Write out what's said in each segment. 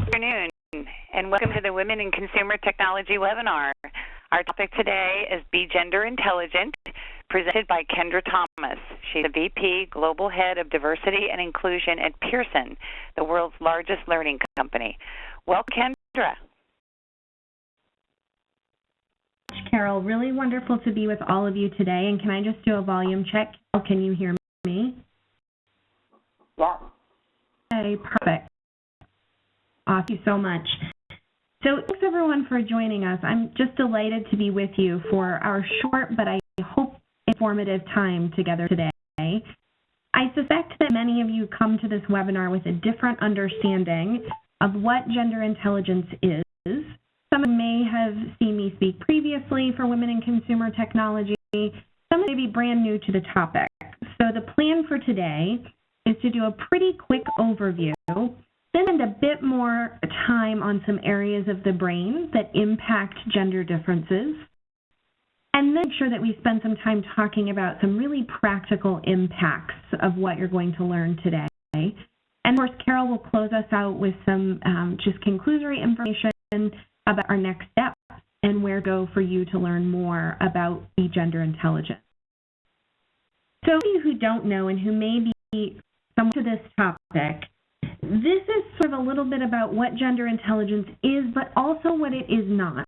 Good afternoon, and welcome to the Women in Consumer Technology webinar. Our topic today is Be Gender Intelligent, presented by Kendra Thomas. She's the VP Global Head of Diversity and Inclusion at Pearson, the world's largest learning company. Welcome, Kendra. Carol, really wonderful to be with all of you today. And can I just do a volume check? Can you hear me? Yeah. Okay, perfect. Thank you so much. So thanks everyone for joining us. I'm just delighted to be with you for our short but I hope informative time together today. I suspect that many of you come to this webinar with a different understanding of what gender intelligence is. Some of you may have seen me speak previously for Women in Consumer Technology. Some may be brand new to the topic. So the plan for today is to do a pretty quick overview, spend a bit more time on some areas of the brain that impact gender differences, and then make sure that we spend some time talking about some really practical impacts of what you're going to learn today. And of course, Carol will close us out with some just conclusory information about our next steps and where to go for you to learn more about Be Gender Intelligent. So those of you who don't know and who may be somewhat to this topic, this is sort of a little bit about what gender intelligence is, but also what it is not.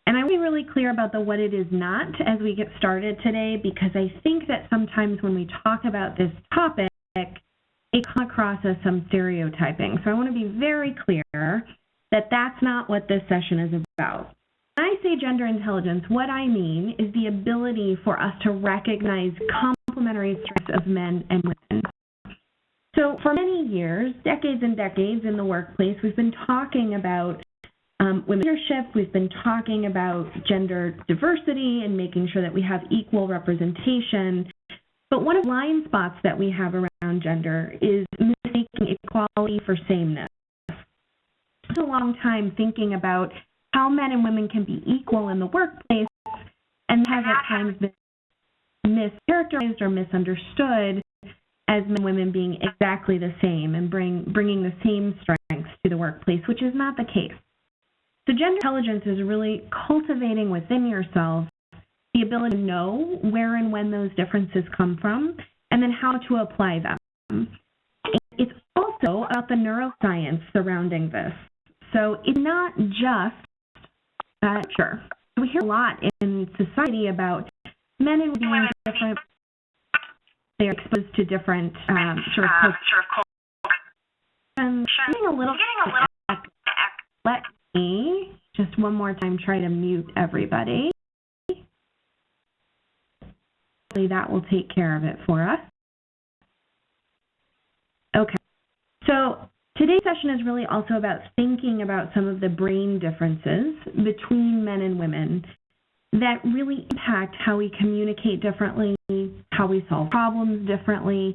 And I want to be really clear about the what it is not as we get started today, because I think that sometimes when we talk about this topic, it comes across as some stereotyping. So I want to be very clear that that's not what this session is about. When I say gender intelligence, what I mean is the ability for us to recognize complementary strengths of men and women. So for many years, decades and decades in the workplace, we've been talking about women's leadership, we've been talking about gender diversity and making sure that we have equal representation. But one of the blind spots that we have around gender is mistaking equality for sameness. It's a long time thinking about how men and women can be equal in the workplace, and has at times been mischaracterized or misunderstood as men and women being exactly the same and bringing the same strengths to the workplace, which is not the case. So gender intelligence is really cultivating within yourself the ability to know where and when those differences come from, and then how to apply them. It's also about the neuroscience surrounding this. So it's not just sure. We hear a lot in society about men and women being different. They're exposed to different sort of getting a little let me just one more time try to mute everybody. Hopefully that will take care of it for us. Okay, so today's session is really also about thinking about some of the brain differences between men and women that really impact how we communicate differently, how we solve problems differently,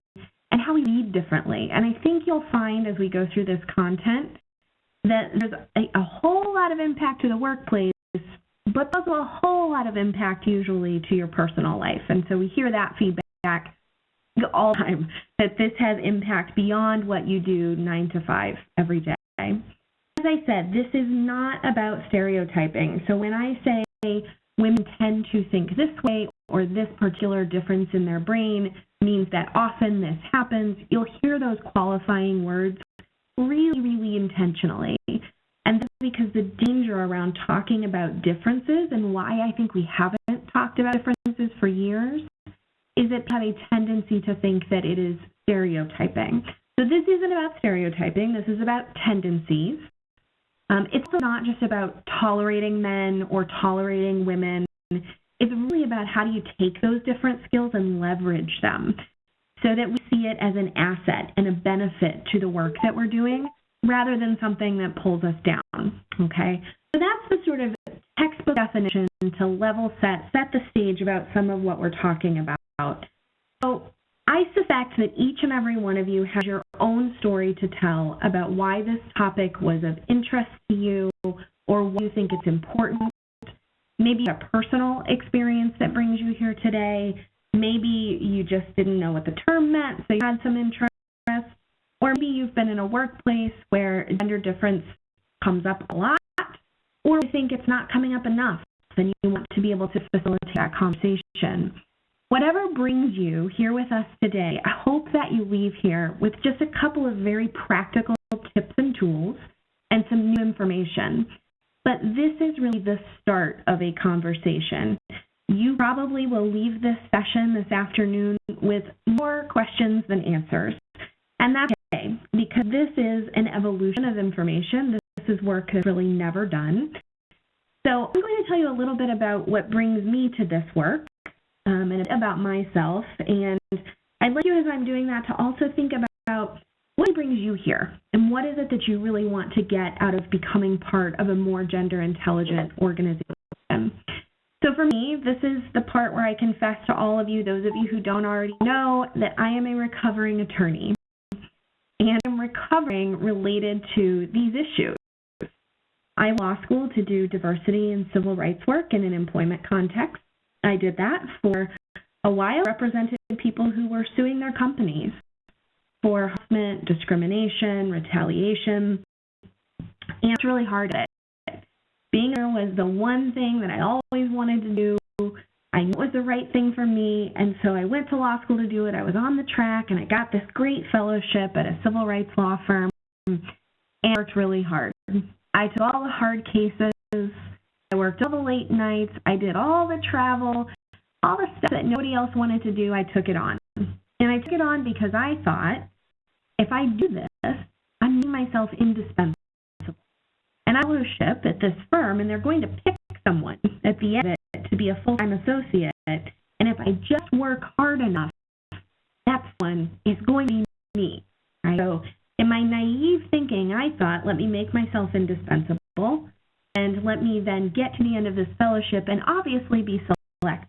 and how we lead differently. And I think you'll find as we go through this content that there's a whole lot of impact to the workplace, but also a whole lot of impact usually to your personal life. And so we hear that feedback all the time, that this has impact beyond what you do 9 to 5 every day. As I said, this is not about stereotyping. So when I say women tend to think this way or this particular difference in their brain means that often this happens. You'll hear those qualifying words really, really intentionally. And that's because the danger around talking about differences, and why I think we haven't talked about differences for years, is that we have a tendency to think that it is stereotyping. So this isn't about stereotyping. This is about tendencies. It's also not just about tolerating men or tolerating women. It's really about how do you take those different skills and leverage them so that we see it as an asset and a benefit to the work that we're doing rather than something that pulls us down, okay? So that's the sort of textbook definition to level set the stage about some of what we're talking about. So I suspect that each and every one of you has your own story to tell about why this topic was of interest to you or why you think it's important. Maybe a personal experience that brings you here today. Maybe you just didn't know what the term meant, so you had some interest. Or maybe you've been in a workplace where gender difference comes up a lot, or you think it's not coming up enough, and you want to be able to facilitate that conversation. Whatever brings you here with us today, I hope that you leave here with just a couple of very practical tips and tools and some new information. But this is really the start of a conversation. You probably will leave this session this afternoon with more questions than answers. And that's okay, because this is an evolution of information. This is work that's really never done. So I'm going to tell you a little bit about what brings me to this work and about myself. And I'd like you, as I'm doing that, to also think about what brings you here and what is it that you really want to get out of becoming part of a more gender intelligent organization. So for me, this is the part where I confess to all of you, those of you who don't already know, that I am a recovering attorney. And I'm recovering related to these issues. I went to law school to do diversity and civil rights work in an employment context. I did that for a while, represented people who were suing their companies for harassment, discrimination, retaliation, and it's really hard at it. Being there was the one thing that I always wanted to do. I knew it was the right thing for me, and so I went to law school to do it. I was on the track, and I got this great fellowship at a civil rights law firm, and I worked really hard. I took all the hard cases. I worked all the late nights. I did all the travel, all the stuff that nobody else wanted to do. I took it on. And I took it on because I thought, if I do this, I'm making myself indispensable. And I will ship at this firm, and they're going to pick someone at the end of it to be a full-time associate. And if I just work hard enough, that one is going to be me. Right? So in my naive thinking, I thought, let me make myself indispensable, and let me then get to the end of this fellowship and obviously be selected.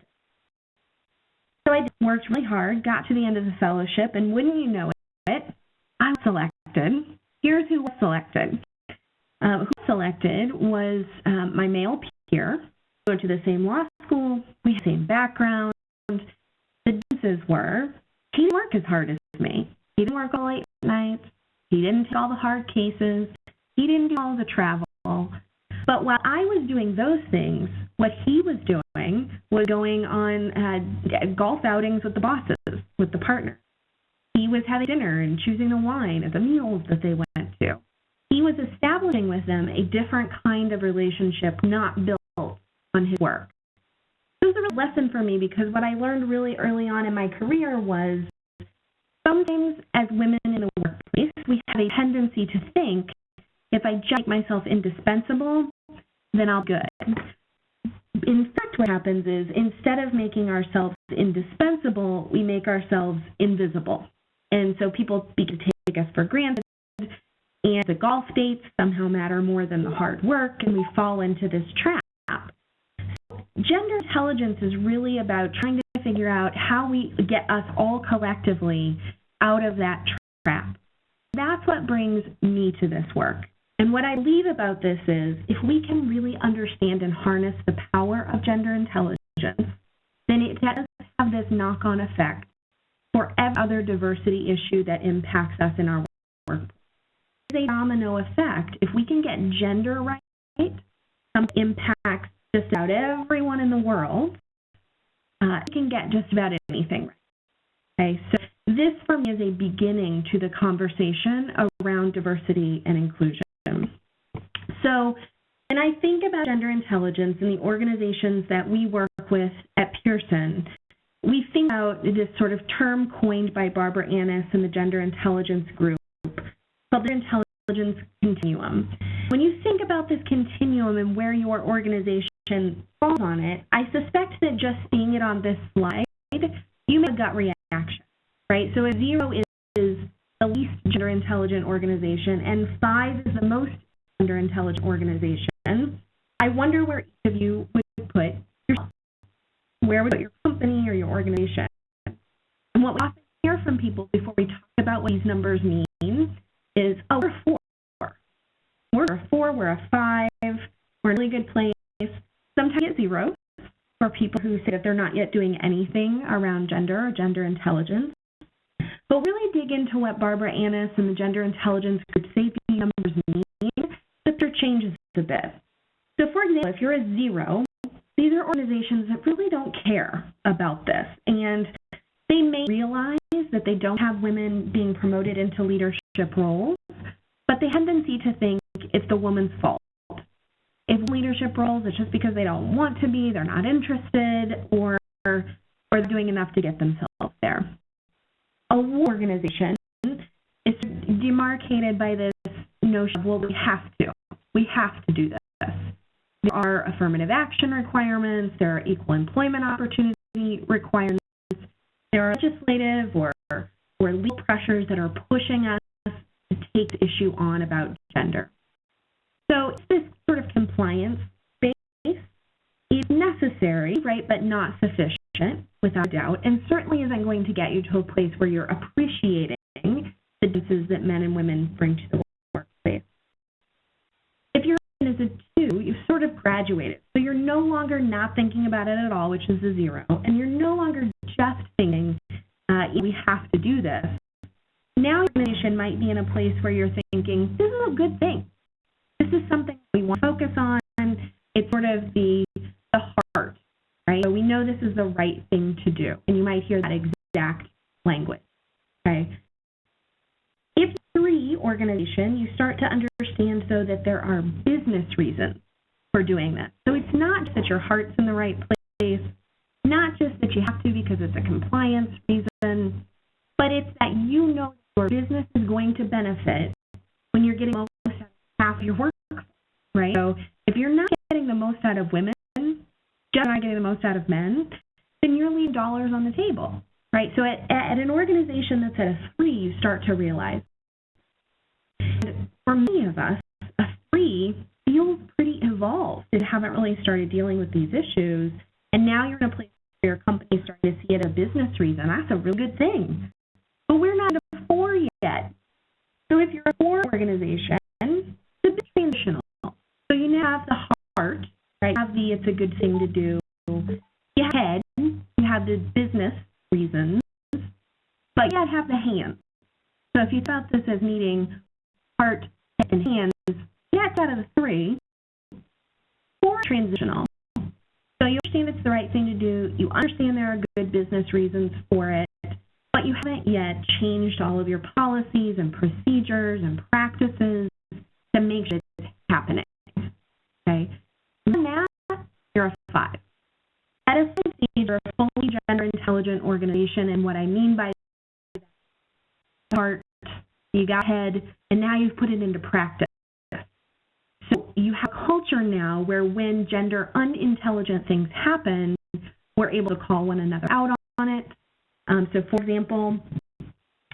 So I worked really hard, got to the end of the fellowship, and wouldn't you know it, I was selected. Here's who was selected. Who was selected was my male peer. We went to the same law school. We had the same background. The differences were, he didn't work as hard as me. He didn't work all late nights. He didn't take all the hard cases. He didn't do all the travel. But while I was doing those things, what he was doing was going on golf outings with the bosses, with the partners. He was having dinner and choosing the wine at the meals that they went to. He was establishing with them a different kind of relationship not built on his work. It was a real lesson for me, because what I learned really early on in my career was sometimes as women in the workplace, we have a tendency to think, if I just make myself indispensable, then I'll be good. In fact, what happens is, instead of making ourselves indispensable, we make ourselves invisible. And so people begin to take us for granted, and the golf dates somehow matter more than the hard work, and we fall into this trap. Gender intelligence is really about trying to figure out how we get us all collectively out of that trap. That's what brings me to this work. And what I believe about this is, if we can really understand and harness the power of gender intelligence, then it does have this knock-on effect for every other diversity issue that impacts us in our work. It's a domino effect. If we can get gender right, something impacts just about everyone in the world, we can get just about anything right. Okay, so this for me is a beginning to the conversation around diversity and inclusion. So when I think about gender intelligence and the organizations that we work with at Pearson, we think about this sort of term coined by Barbara Annis and the Gender Intelligence Group called the Intelligence Continuum. When you think about this continuum and where your organization falls on it, I suspect that just seeing it on this slide, you may have a gut reaction, right? So a 0 is the least gender intelligent organization, and 5 is the most gender intelligent organization. I wonder where each of you would put yourself. Where would you put your company or your organization? And what we often hear from people before we talk about what these numbers mean is, oh, we're a 4. We're a 4, we're a 5, we're in a really good place. Sometimes it's 0 for people who say that they're not yet doing anything around gender or gender intelligence. But really dig into what Barbara Annis and the Gender Intelligence Group say these numbers mean, the picture changes a bit. So for example, if you're a 0, these are organizations that really don't care about this. And they may realize that they don't have women being promoted into leadership roles, but they have a tendency to think it's the woman's fault. If leadership roles, it's just because they don't want to be, they're not interested, or they're doing enough to get themselves there. A organization is demarcated by this notion of, well, we have to do this. There are affirmative action requirements, there are equal employment opportunity requirements, there are legislative or legal pressures that are pushing us to take the issue on about gender. So this sort of compliance space is necessary, right, but not sufficient, without a doubt, and certainly isn't going to get you to a place where you're appreciating the differences that men and women bring to the workplace. If you're as a 2, you've sort of graduated, so you're no longer not thinking about it at all, which is a 0, and you're no longer just thinking, we have to do this. Now your organization might be in a place where you're thinking, this is a good thing. This is something we want to focus on. It's sort of the heart, right? So we know this is the right thing to do, and you might hear that exact language, okay? If you're a 3 organization, you start to understand, though, that there are business reasons for doing this. So it's not just that your heart's in the right place, not just that you have to because it's a compliance reason, but it's that you know your business is going to benefit when you're getting most out of half of your work, right? So if you're not getting the most out of women, just not getting the most out of men, then you're leaving dollars on the table, right? So at an organization that's at a 3, you start to realize, and for many of us, a 3 feels pretty involved and haven't really started dealing with these issues, and now you're in a place where your company is starting to see it as a business reason. That's a really good thing. But we're not at a 4 yet. So if you're a 4 organization, it's a bit transitional. So you now have the heart, right? You have the it's a good thing to do. You have the head, you have the business reasons, but you gotta have the hands. So if you thought this as needing heart and hands, that's out of the 3. 4 transitional. So you understand it's the right thing to do, you understand there are good business reasons for it, but you haven't yet changed all of your policies and procedures and practices to make sure it's happening, okay? Beyond that, you're a 5. At a stage, you're a fully gender intelligent organization, and what I mean by that, heart, you got head, and now you've put it into practice. So you have a culture now where when gender unintelligent things happen, we're able to call one another out on it. So for example,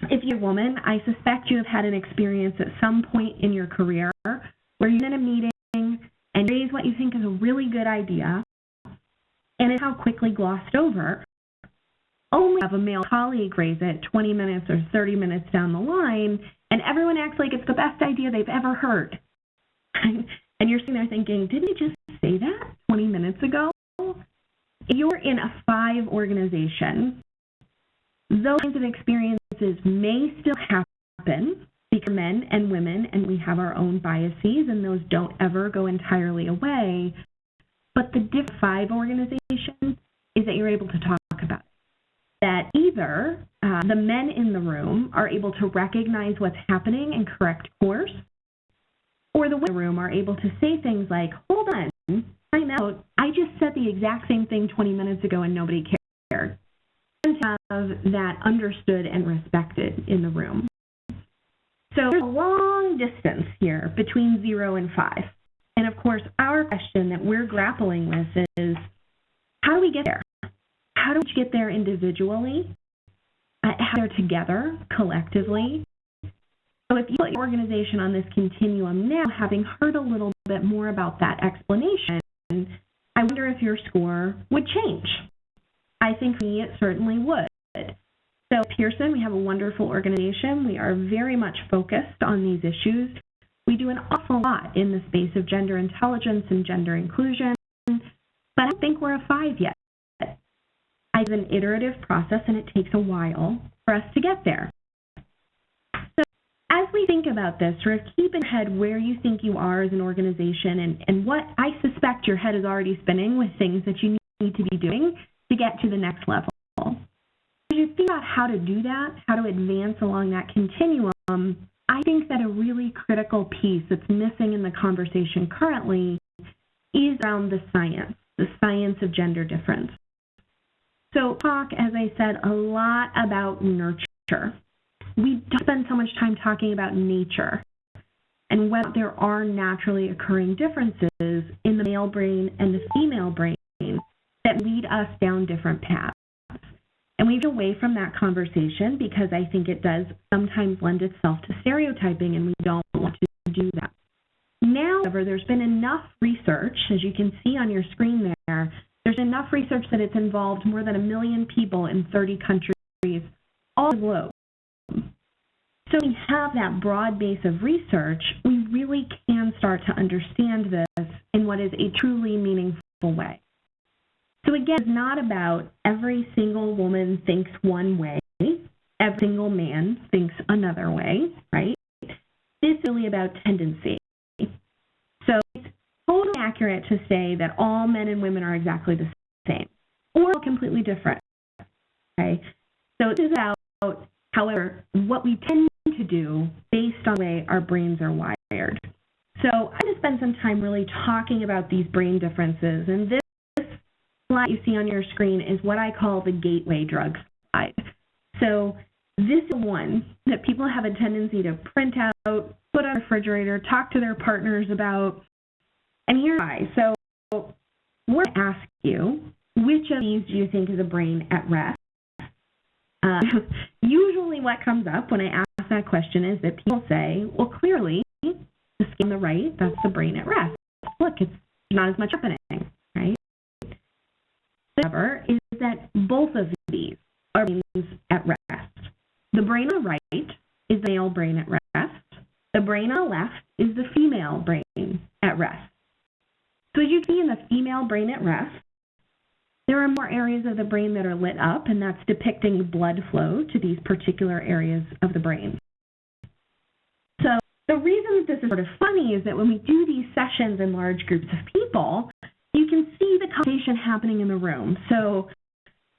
if you're a woman, I suspect you have had an experience at some point in your career where you're in a meeting and raise what you think is a really good idea, and it's how quickly glossed over. Only have a male colleague raise it 20 minutes or 30 minutes down the line, and everyone acts like it's the best idea they've ever heard. And you're sitting there thinking, didn't you just say that 20 minutes ago? If you're in a 5 organization, those kinds of experiences may still happen because men and women, and we have our own biases, and those don't ever go entirely away. But the different 5 organization is that you're able to talk about it. That either the men in the room are able to recognize what's happening and correct course, or the women in the room are able to say things like, hold on, time out, I just said the exact same thing 20 minutes ago and nobody cared. And to have that understood and respected in the room. So there's a long distance here between 0 and 5. And of course, our question that we're grappling with is, how do we get there? How do we get there individually? How they're together collectively? So if you put your organization on this continuum now, having heard a little bit more about that explanation, I wonder if your score would change. I think for me it certainly would. So at Pearson, we have a wonderful organization. We are very much focused on these issues. We do an awful lot in the space of gender intelligence and gender inclusion, but I don't think we're a 5 yet. It's an iterative process, and it takes a while for us to get there. So as we think about this, sort of keep in head where you think you are as an organization and what I suspect your head is already spinning with things that you need to be doing to get to the next level. As you think about how to do that, how to advance along that continuum, I think that a really critical piece that's missing in the conversation currently is around the science of gender difference. So talk, as I said, a lot about nurture. We don't spend so much time talking about nature and whether there are naturally occurring differences in the male brain and the female brain that lead us down different paths. And we get away from that conversation because I think it does sometimes lend itself to stereotyping, and we don't want to do that. Now, however, there's been enough research, as you can see on your screen there, there's enough research that it's involved more than 1 million people in 30 countries all over the globe. So we have that broad base of research, we really can start to understand this in what is a truly meaningful way. So again, it's not about every single woman thinks one way, every single man thinks another way, right? This is really about tendency. So it's totally accurate to say that all men and women are exactly the same or completely different, okay? So it is about, however, what we tend to do based on the way our brains are wired. So I'm going to spend some time really talking about these brain differences, and this slide you see on your screen is what I call the gateway drug slide. So this is one that people have a tendency to print out, put on a refrigerator, talk to their partners about, and here's why. So we're going to ask you, which of these do you think is a brain at rest? Usually what comes up when I ask that question is that people say, well, clearly, the skin on the right, that's the brain at rest. Look, it's not as much happening, right? However, is that both of these are brains at rest. The brain on the right is the male brain at rest. The brain on the left is the female brain at rest. So as you can see in the female brain at rest, there are more areas of the brain that are lit up, and that's depicting blood flow to these particular areas of the brain. So the reason that this is sort of funny is that when we do these sessions in large groups of people, you can see the conversation happening in the room. So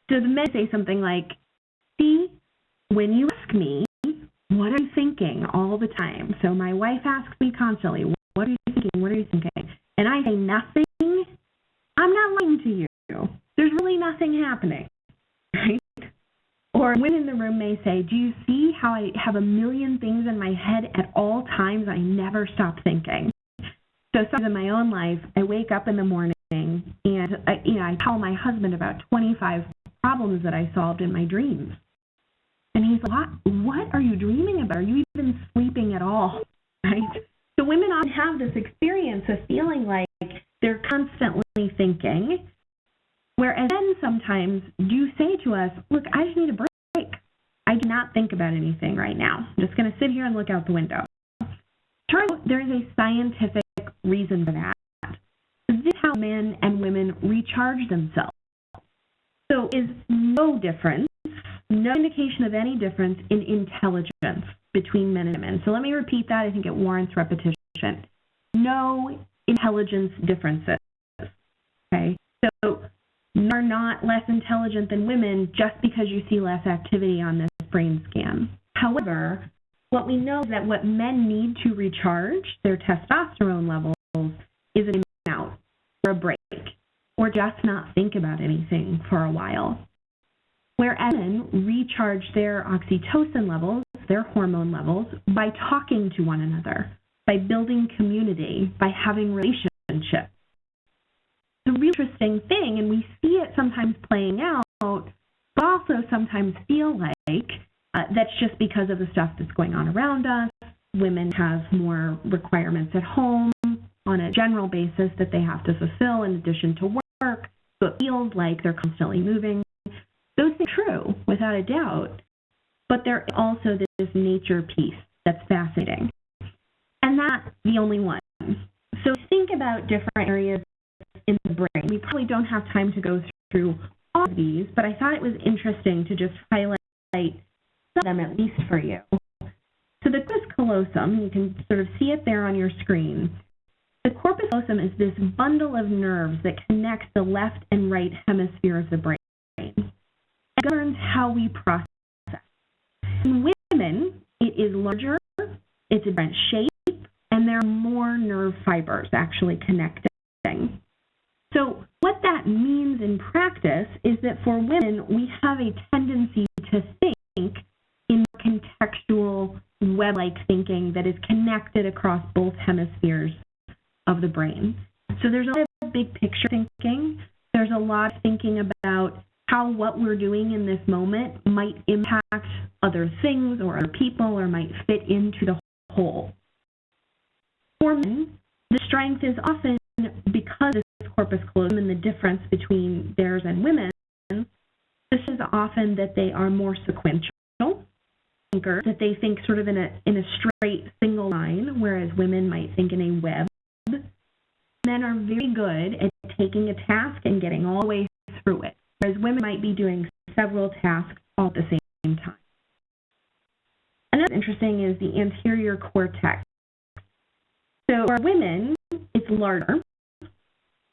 the men say something like, see, when you ask me, what are you thinking all the time? So my wife asks me constantly, what are you thinking? What are you thinking? And I say nothing. I'm not lying to you. There's really nothing happening, right? Or women in the room may say, do you see how I have 1 million things in my head at all times? I never stop thinking. So sometimes in my own life, I wake up in the morning and I tell my husband about 25 problems that I solved in my dreams. And he's like, what are you dreaming about? Are you even sleeping at all? Right? So women often have this experience of feeling like they're constantly thinking, whereas men sometimes do say to us, look, I just need a break. I do not think about anything right now. I'm just going to sit here and look out the window. Turns out there is a scientific reason for that. This is how men and women recharge themselves. So is no difference, no indication of any difference in intelligence between men and women. So let me repeat that. I think it warrants repetition. No intelligence differences. Okay? So men are not less intelligent than women just because you see less activity on this brain scan. However, what we know is that what men need to recharge their testosterone levels is a time out or a break, or just not think about anything for a while. Whereas men recharge their oxytocin levels, their hormone levels, by talking to one another, by building community, by having relationships. The really interesting thing, and we see it sometimes playing out, but also sometimes feel like that's just because of the stuff that's going on around us. Women have more requirements at home on a general basis that they have to fulfill in addition to work, so it feels like they're constantly moving. Those things are true, without a doubt, but there is also this nature piece that's fascinating. And that's the only one. So think about different areas in the brain. We probably don't have time to go through all of these, but I thought it was interesting to just highlight some of them at least for you. So the corpus callosum, you can sort of see it there on your screen. The corpus callosum is this bundle of nerves that connects the left and right hemisphere of the brain. It governs how we process. In women, it is larger, it's a different shape, and there are more nerve fibers actually connecting. So what that means in practice is that for women, we have a tendency to think in contextual, web-like thinking that is connected across both hemispheres of the brain. So there's a lot of big picture thinking. There's a lot of thinking about how what we're doing in this moment might impact other things or other people or might fit into the whole. For men, the strength is often because of this corpus callosum and the difference between theirs and women. This is often that they are more sequential thinkers, that they think sort of in a straight single line, whereas women might think in a web. Men are very good at taking a task and getting all the way through it, whereas women might be doing several tasks all at the same time. Another interesting is the anterior cortex. So for women, it's larger,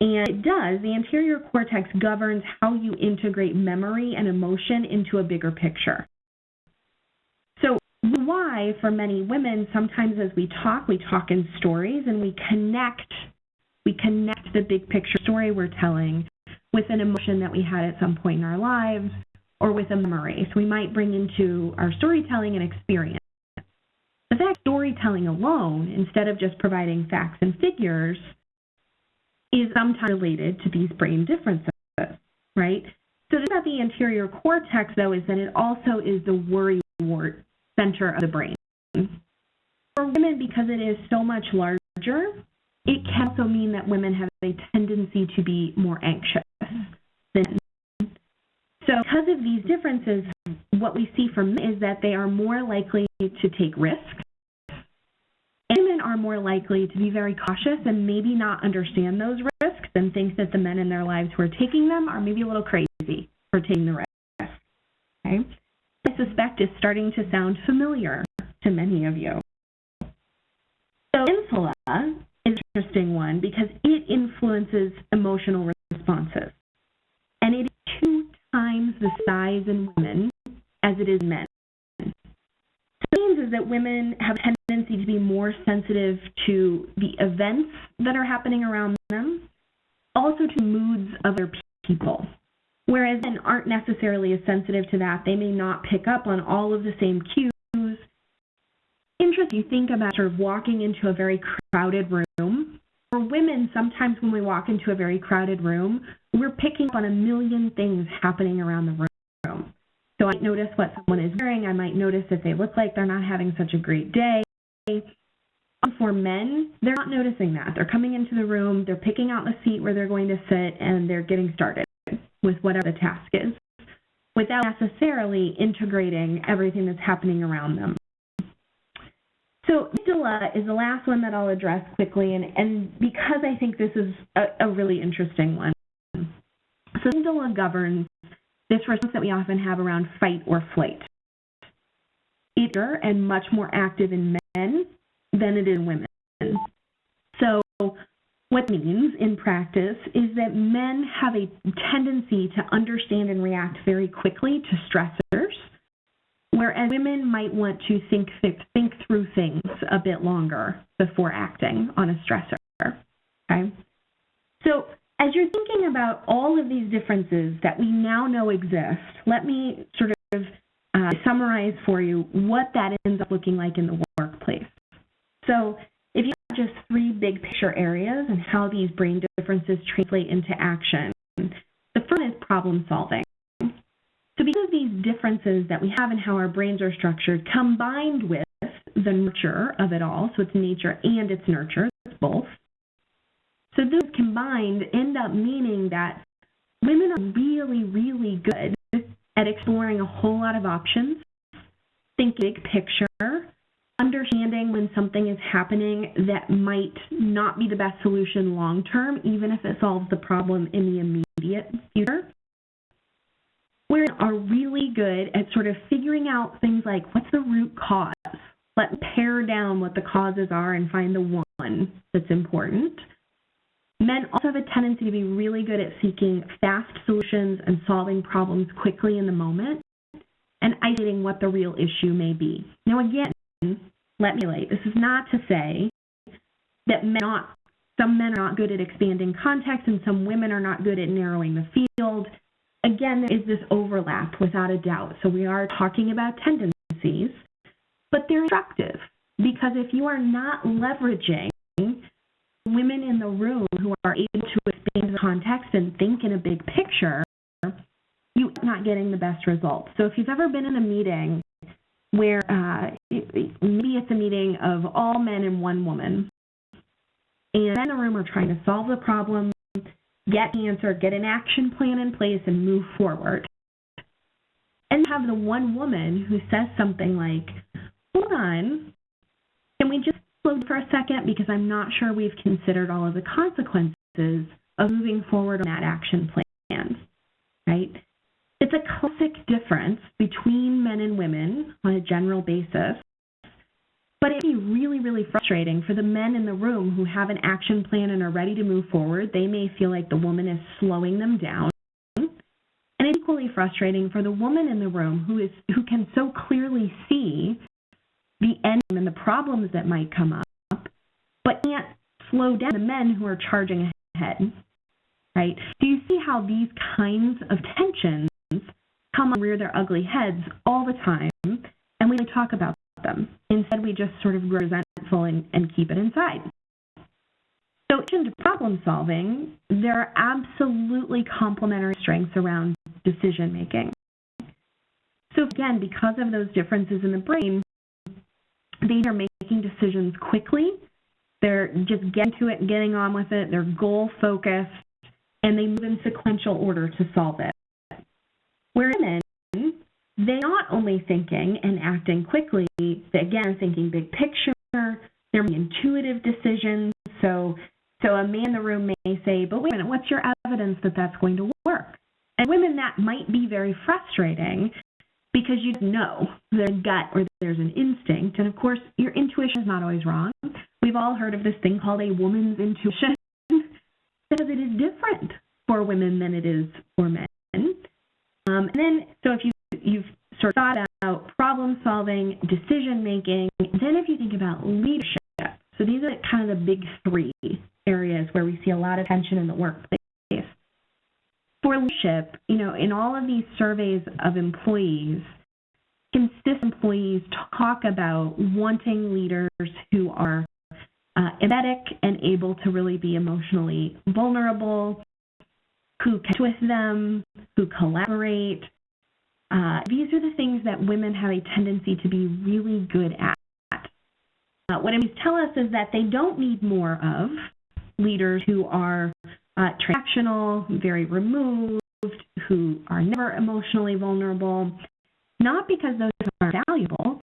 and the anterior cortex governs how you integrate memory and emotion into a bigger picture. So why, for many women, sometimes as we talk in stories, and we connect the big picture story we're telling with an emotion that we had at some point in our lives or with a memory. So we might bring into our storytelling an experience. The fact storytelling alone, instead of just providing facts and figures, is sometimes related to these brain differences, right? So the thing about the anterior cortex, though, is that it also is the worrywart center of the brain. For women, because it is so much larger, it can also mean that women have a tendency to be more anxious than men. So because of these differences, what we see from men is that they are more likely to take risks. And women are more likely to be very cautious and maybe not understand those risks and think that the men in their lives who are taking them are maybe a little crazy for taking the risk. Okay? I suspect is starting to sound familiar to many of you. So insula is an interesting one because it influences emotional responses. And it is 2 times the size in women as it is in men. So what it means is that women have a tendency to be more sensitive to the events that are happening around them, also to moods of other people. Whereas men aren't necessarily as sensitive to that. They may not pick up on all of the same cues. Interesting, you think about sort of walking into a very crowded room. For women, sometimes when we walk into a very crowded room, we're picking up on a million things happening around the room. So I might notice what someone is wearing. I might notice that they look like they're not having such a great day. For men, they're not noticing that. They're coming into the room, they're picking out the seat where they're going to sit, and they're getting started with whatever the task is, without necessarily integrating everything that's happening around them. So amygdala is the last one that I'll address quickly, and because I think this is a really interesting one. So amygdala governs this response that we often have around fight or flight. It's bigger and much more active in men than it is in women. So what it means in practice is that men have a tendency to understand and react very quickly to stressors, whereas women might want to think through things a bit longer before acting on a stressor, okay? So as you're thinking about all of these differences that we now know exist, let me sort of summarize for you what that ends up looking like in the workplace. So if you have just three big picture areas and how these brain differences translate into action, the first is problem solving. So because of these differences that we have in how our brains are structured, combined with the nurture of it all, so it's nature and it's nurture, it's both. So those combined end up meaning that women are really, really good at exploring a whole lot of options, thinking big picture, understanding when something is happening that might not be the best solution long term, even if it solves the problem in the immediate future. Women are really good at sort of figuring out things like, what's the root cause? Let's pare down what the causes are and find the one that's important. Men also have a tendency to be really good at seeking fast solutions and solving problems quickly in the moment and isolating what the real issue may be. Now again, let me relate. This is not to say that some men are not good at expanding context and some women are not good at narrowing the field. Again, there is this overlap without a doubt. So we are talking about tendencies, but they're instructive because if you are not leveraging women in the room who are able to expand the context and think in a big picture, you're not getting the best results. So if you've ever been in a meeting where maybe it's a meeting of all men and one woman, and men in the room are trying to solve the problem, get an answer, get an action plan in place, and move forward. And have the one woman who says something like, hold on, can we just slow down for a second because I'm not sure we've considered all of the consequences of moving forward on that action plan, right? It's a classic difference between men and women on a general basis, but it can be really, really frustrating for the men in the room who have an action plan and are ready to move forward. They may feel like the woman is slowing them down. And it's equally frustrating for the woman in the room who can so clearly see the end and the problems that might come up, but can't slow down the men who are charging ahead, right? Do you see how these kinds of tensions come and rear their ugly heads all the time, and we don't talk about them? Instead, we just sort of grow resentful and keep it inside. So in addition to problem solving, there are absolutely complementary strengths around decision making. So again, because of those differences in the brain, they are making decisions quickly. They're just getting to it and getting on with it. They're goal focused, and they move in sequential order to solve it. Whereas women, they're not only thinking and acting quickly, but again, thinking big picture. They're making intuitive decisions. So a man in the room may say, but wait a minute, what's your evidence that that's going to work? And women, that might be very frustrating because you know there's a gut or there's an instinct. And of course, your intuition is not always wrong. We've all heard of this thing called a woman's intuition because it is different for women than it is for men. And then, so if you've sort of thought about problem solving, decision making, then if you think about leadership, so these are kind of the big three areas where we see a lot of tension in the workplace. For leadership, in all of these surveys of employees, consistent employees talk about wanting leaders who are empathetic and able to really be emotionally vulnerable, who connect with them, who collaborate. These are the things that women have a tendency to be really good at. What employees tell us is that they don't need more of leaders who are transactional, very removed, who are never emotionally vulnerable, not because those aren't valuable,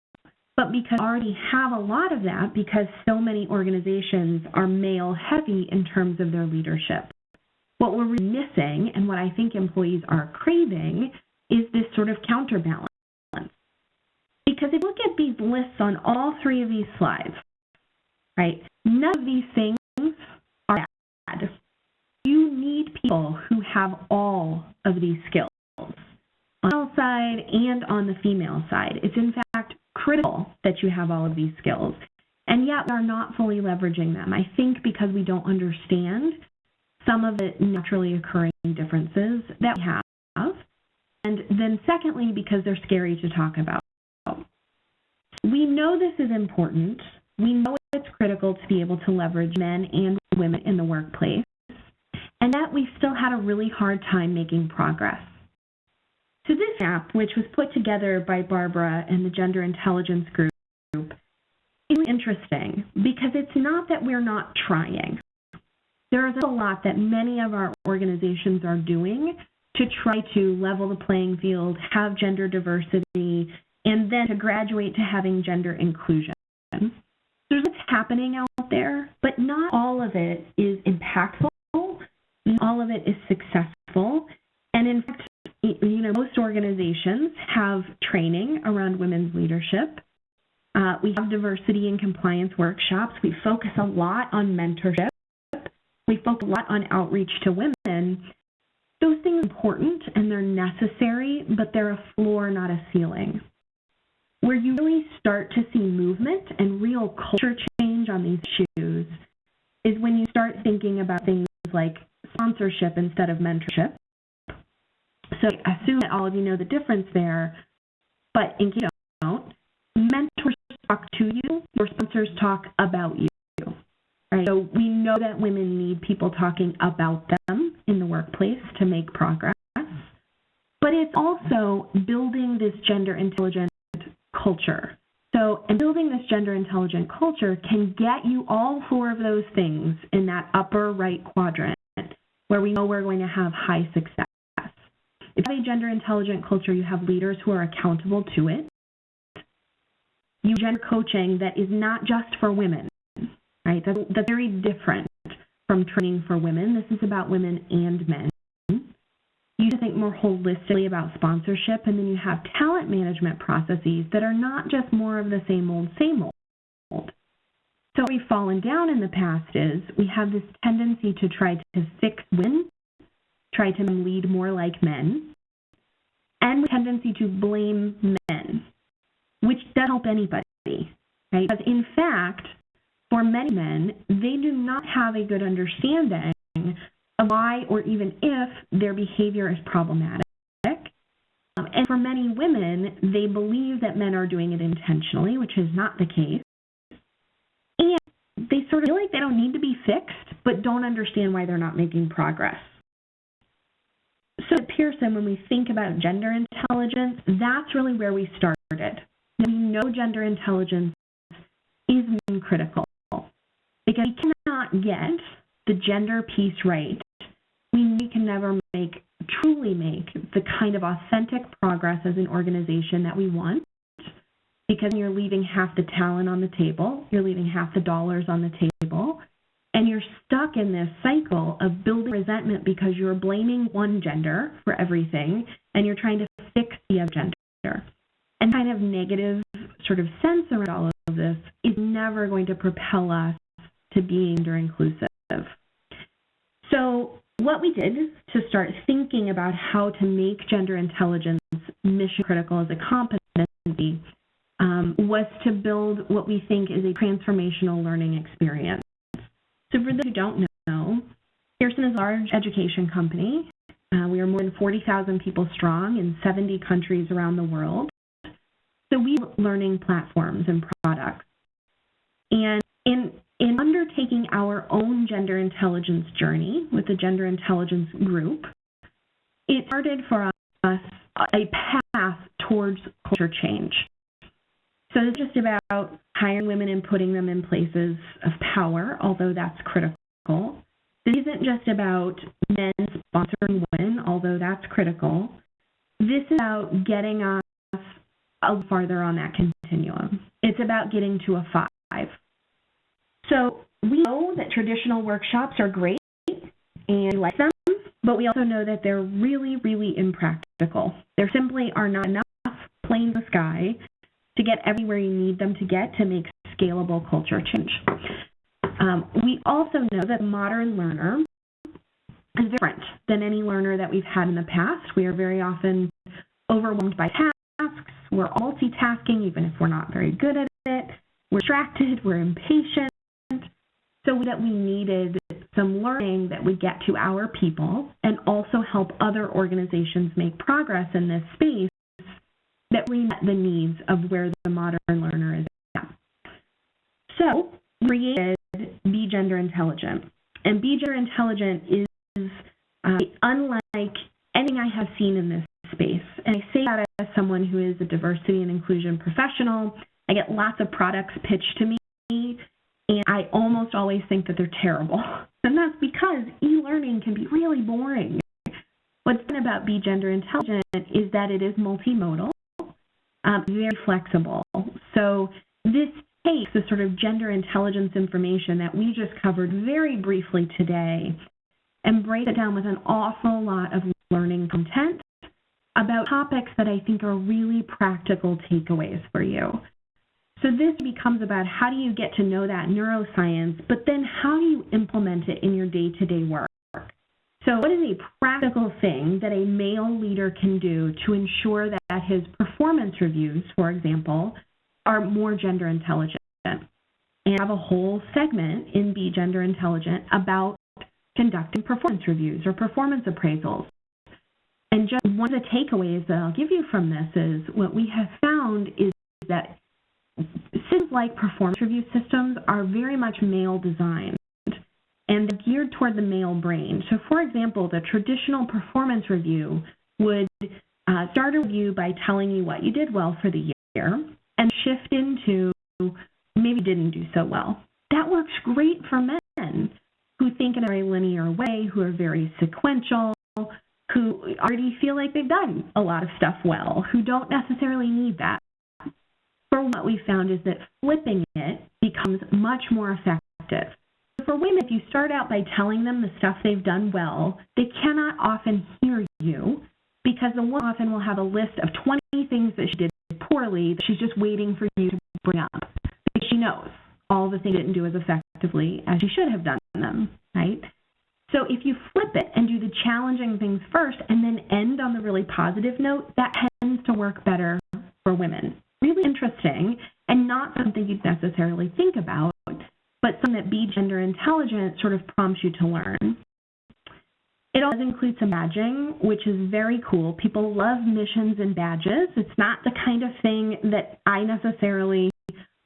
but because they already have a lot of that because so many organizations are male-heavy in terms of their leadership. What we're really missing, and what I think employees are craving, is this sort of counterbalance. Because if you look at these lists on all three of these slides, right, none of these things are bad. You need people who have all of these skills on the male side and on the female side. It's in fact critical that you have all of these skills, and yet we are not fully leveraging them. I think because we don't understand some of the naturally occurring differences that we have, and then secondly, because they're scary to talk about. We know this is important. We know it's critical to be able to leverage men and women in the workplace, and yet we've still had a really hard time making progress. So this app, which was put together by Barbara and the Gender Intelligence Group, is really interesting because it's not that we're not trying. There is a lot that many of our organizations are doing to try to level the playing field, have gender diversity, and then to graduate to having gender inclusion. There's what's happening out there, but not all of it is impactful, not all of it is successful, and in fact, most organizations have training around women's leadership. We have diversity and compliance workshops. We focus a lot on mentorship. We focus a lot on outreach to women. Those things are important and they're necessary, but they're a floor, not a ceiling. Where you really start to see movement and real culture change on these issues is when you start thinking about things like sponsorship instead of mentorship. So I assume that all of you know the difference there, but in case you don't, mentors talk to you, your sponsors talk about you. Right? So we know that women need people talking about them in the workplace to make progress, but it's also building this gender intelligent culture. So, and building this gender intelligent culture can get you all four of those things in that upper right quadrant where we know we're going to have high success. If you have a gender intelligent culture, you have leaders who are accountable to it. You have gender coaching that is not just for women, right? That's very different from training for women. This is about women and men. You think more holistically about sponsorship, and then you have talent management processes that are not just more of the same old, same old. So what we've fallen down in the past is we have this tendency to try to fix women, try to lead more like men, and a tendency to blame men, which doesn't help anybody, right? Because in fact, for many men, they do not have a good understanding of why or even if their behavior is problematic. And for many women, they believe that men are doing it intentionally, which is not the case. And they sort of feel like they don't need to be fixed, but don't understand why they're not making progress. So at Pearson, when we think about gender intelligence, that's really where we started. We know gender intelligence is critical because we cannot get the gender piece right. We can never truly make the kind of authentic progress as an organization that we want, because you're leaving half the talent on the table, you're leaving half the dollars on the table, and you're stuck in this cycle of building resentment because you're blaming one gender for everything, and you're trying to fix the other gender. And kind of negative sort of sense around all of this is never going to propel us to being gender inclusive. So what we did to start thinking about how to make gender intelligence mission critical as a competency was to build what we think is a transformational learning experience. So for those who don't know, Pearson is a large education company. We are more than 40,000 people strong in 70 countries around the world. So we have learning platforms and products. And in undertaking our own gender intelligence journey with the Gender Intelligence Group, it started for us a path towards culture change. So it's just about hiring women and putting them in places of power, although that's critical. This isn't just about men sponsoring women, although that's critical. This is about getting us a little farther on that continuum. It's about getting to a 5. So we know that traditional workshops are great and we like them, but we also know that they're really, really impractical. There simply are not enough planes in the sky to get everywhere you need them to get to make scalable culture change. We also know that the modern learner is different than any learner that we've had in the past. We are very often overwhelmed by tasks, we're multitasking even if we're not very good at it, we're distracted, we're impatient, so that we needed some learning that would get to our people and also help other organizations make progress in this space that we met the needs of where the modern learner is at. So we created Be Gender Intelligent. And Be Gender Intelligent is unlike anything I have seen in this space. And I say that as someone who is a diversity and inclusion professional. I get lots of products pitched to me, and I almost always think that they're terrible. And that's because e-learning can be really boring. What's fun about Be Gender Intelligent is that it is multimodal, very flexible. So this takes the sort of gender intelligence information that we just covered very briefly today and breaks it down with an awful lot of learning content about topics that I think are really practical takeaways for you. So this becomes about how do you get to know that neuroscience, but then how do you implement it in your day-to-day work? So what is a practical thing that a male leader can do to ensure that his performance reviews, for example, are more gender intelligent? And I have a whole segment in Be Gender Intelligent about conducting performance reviews or performance appraisals. And just one of the takeaways that I'll give you from this is what we have found is that systems like performance review systems are very much male designed and they're geared toward the male brain. So for example, the traditional performance review would start a review by telling you what you did well for the year and shift into maybe didn't do so well. That works great for men who think in a very linear way, who are very sequential, who already feel like they've done a lot of stuff well, who don't necessarily need that. For what we found is that flipping it becomes much more effective. For women, if you start out by telling them the stuff they've done well, they cannot often hear you because the woman often will have a list of 20 things that she did poorly that she's just waiting for you to bring up. Because she knows all the things she didn't do as effectively as she should have done them, right? So if you flip it and do the challenging things first and then end on the really positive note, that tends to work better for women. Really interesting and not something you'd necessarily think about, but something that Be Gender Intelligent sort of prompts you to learn. It also includes some badging, which is very cool. People love missions and badges. It's not the kind of thing that I necessarily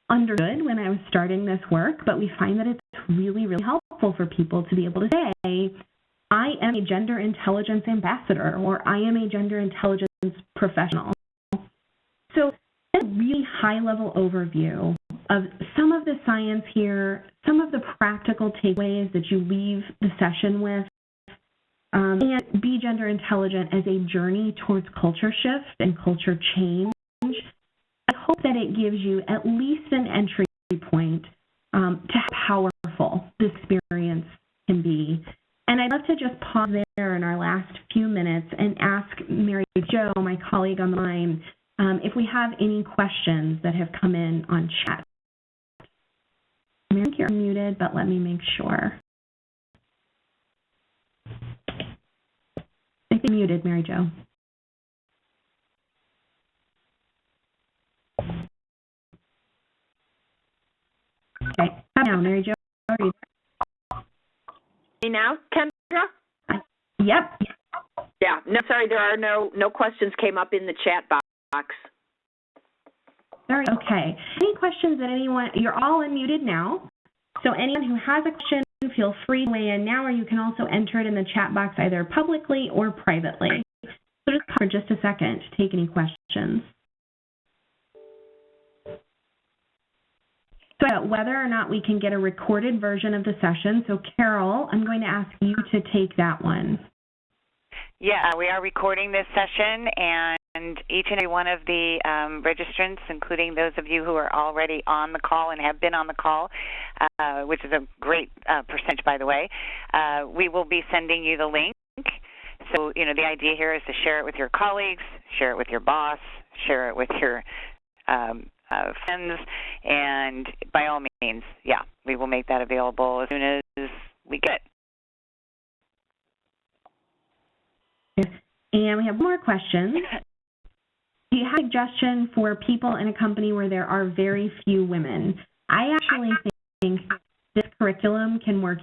understood when I was starting this work, but we find that it's really, really helpful for people to be able to say, I am a gender intelligence ambassador, or I am a gender intelligence professional. So a really high-level overview of some of the science here, some of the practical takeaways that you leave the session with, and Be Gender Intelligent as a journey towards culture shift and culture change. I hope that it gives you at least an entry point to how powerful this experience can be. And I'd love to just pause there in our last few minutes and ask Mary Jo, my colleague on the line, if we have any questions that have come in on chat. Mary, you're muted, but let me make sure. I think you're muted, Mary Jo. Okay, how now, Mary Jo? How are you? Me now, Kendra? Yep. Yeah, no, sorry, there are no questions came up in the chat box. Sorry, okay. Any questions that anyone, you're all unmuted now, so anyone who has a question, feel free to weigh in now, or you can also enter it in the chat box either publicly or privately. So just for just a second to take any questions. So whether or not we can get a recorded version of the session. So Carol, I'm going to ask you to take that one. Yeah, we are recording this session, and each and every one of the registrants, including those of you who are already on the call and have been on the call, which is a great percentage, by the way, we will be sending you the link. So, you know, the idea here is to share it with your colleagues, share it with your boss, share it with your friends, and by all means, yeah, we will make that available as soon as we get it. And we have more questions. you have a suggestion for people in a company where there are very few women. I actually think this curriculum can work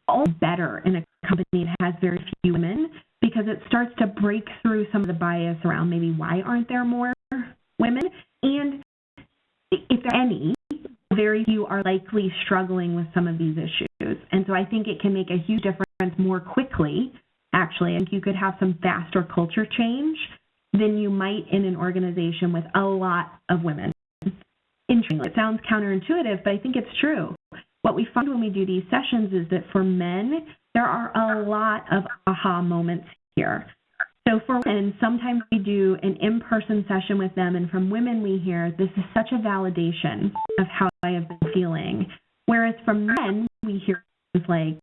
all better in a company that has very few women, because it starts to break through some of the bias around maybe why aren't there more women, and if there are any, very few are likely struggling with some of these issues. And so I think it can make a huge difference more quickly, actually. I think you could have some faster culture change than you might in an organization with a lot of women. Interestingly, it sounds counterintuitive, but I think it's true. What we find when we do these sessions is that for men, there are a lot of aha moments here. So for women, sometimes we do an in-person session with them, and from women we hear, this is such a validation of how I have been feeling. Whereas from men, we hear things like,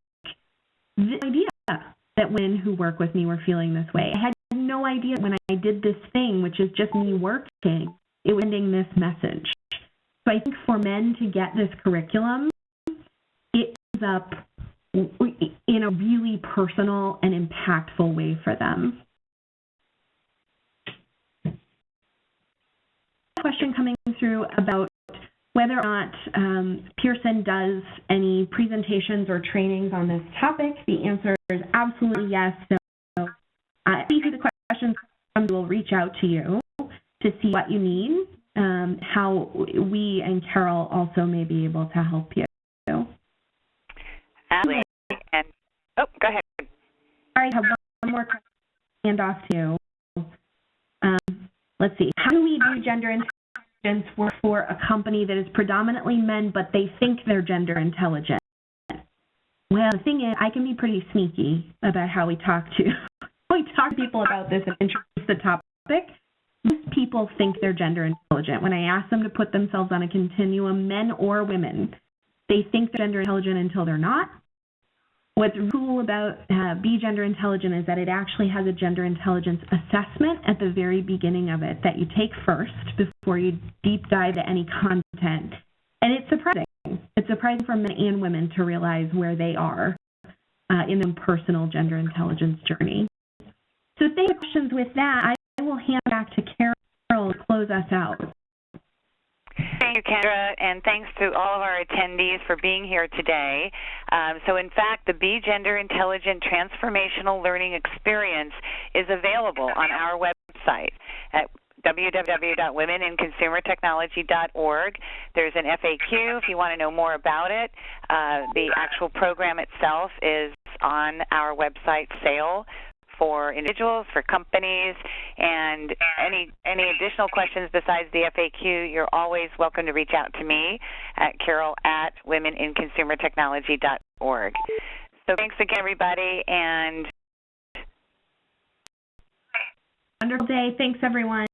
the idea that women who work with me were feeling this way. I had no idea when I did this thing, which is just me working, it was sending this message. So I think for men to get this curriculum, it ends up in a really personal and impactful way for them. Question coming through about whether or not Pearson does any presentations or trainings on this topic. The answer is absolutely yes. So see who the questions come, we'll reach out to you to see what you need, how we and Carol also may be able to help you. Absolutely. And, oh, go ahead. I have one more question to hand off to you. Let's see. How do we do gender intelligence work for a company that is predominantly men, but they think they're gender intelligent? Well, the thing is, I can be pretty sneaky about how we talk to people about this and introduce the topic. Most people think they're gender intelligent. When I ask them to put themselves on a continuum, men or women, they think they're gender intelligent until they're not. What's cool about Be Gender Intelligent is that it actually has a gender intelligence assessment at the very beginning of it that you take first before you deep dive into any content. And it's surprising. It's surprising for men and women to realize where they are in their personal gender intelligence journey. So thank you for questions. With that, I will hand back to Carol to close us out. Thank you, Kendra, and thanks to all of our attendees for being here today. So in fact, the Be Gender Intelligent Transformational Learning Experience is available on our website at www.womeninconsumertechnology.org. There's an FAQ if you want to know more about it. The actual program itself is on our website sale for individuals, for companies, and any additional questions besides the FAQ, you're always welcome to reach out to me at carol@womeninconsumertechnology.org. So thanks again, everybody, and wonderful day. Thanks, everyone.